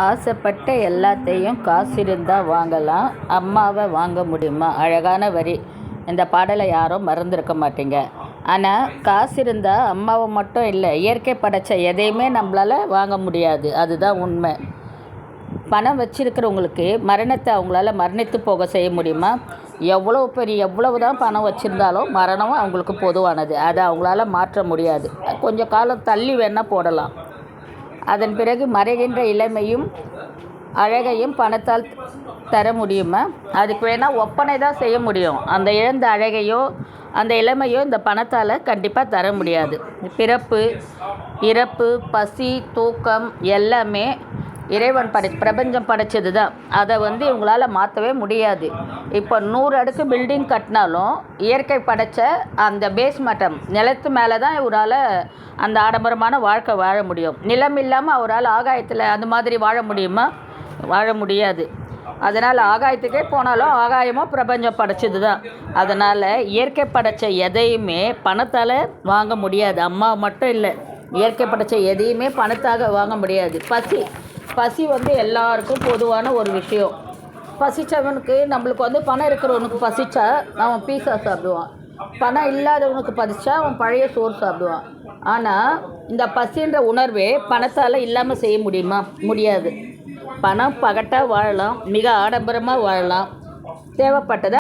ஆசைப்பட்ட எல்லாத்தையும் காசு இருந்தால் வாங்கலாம், அம்மாவை வாங்க முடியுமா? அழகான வரி. இந்த பாடலை யாரும் மறந்துருக்க மாட்டீங்க. ஆனால் காசு இருந்தால் அம்மாவை மட்டும் இல்லை, இயற்கை படைத்த எதையுமே நம்மளால் வாங்க முடியாது. அதுதான் உண்மை. பணம் வச்சிருக்கிறவங்களுக்கு மரணத்தை அவங்களால மரணித்து போக செய்ய முடியுமா? எவ்வளவு தான் பணம் வச்சுருந்தாலும் மரணம் அவங்களுக்கு பொதுவானது. அதை அவங்களால மாற்ற முடியாது. கொஞ்சம் காலம் தள்ளி வேணால் போடலாம். அதன் பிறகு மறைகின்ற இளமையும் அழகையும் பணத்தால் தர முடியுமா? அதுக்கு வேணால் ஒப்பனை தான் செய்ய முடியும். அந்த இழந்த அழகையோ அந்த இளமையோ இந்த பணத்தால் கண்டிப்பாக தர முடியாது. பிறப்பு, இறப்பு, பசி, தூக்கம் எல்லாமே இறைவன் பிரபஞ்சம் படைச்சது தான். அதை இவங்களால் மாற்றவே முடியாது. இப்போ 100 அடுக்கு பில்டிங் கட்டினாலும் இயற்கை படைத்த அந்த பேஸ்மட்டம் நிலத்து மேலே தான் இவரால் அந்த ஆடம்பரமான வாழ்க்கை வாழ முடியும். நிலம் இல்லாமல் அவரால் ஆகாயத்தில் அந்த மாதிரி வாழ முடியுமா? வாழ முடியாது. அதனால் ஆகாயத்துக்கே போனாலும் ஆகாயமும் பிரபஞ்சம் படைச்சது தான். அதனால் இயற்கை படைத்த எதையுமே பணத்தால் வாங்க முடியாது. அம்மா மட்டும் இல்லை, இயற்கை படைத்த எதையுமே பணத்தாக வாங்க முடியாது. பசி எல்லாருக்கும் பொதுவான ஒரு விஷயம். பசித்தவனுக்கு நம்மளுக்கு பணம் இருக்கிறவனுக்கு பசித்தா அவன் பீஸா சாப்பிடுவான். பணம் இல்லாதவனுக்கு பசித்தா அவன் பழைய சோறு சாப்பிடுவான். ஆனால் இந்த பசின்ற உணர்வே பணத்தால் இல்லாமல் செய்ய முடியுமா? முடியாது. பணம் பகட்டாக வாழலாம், மிக ஆடம்பரமாக வாழலாம், தேவைப்பட்டதை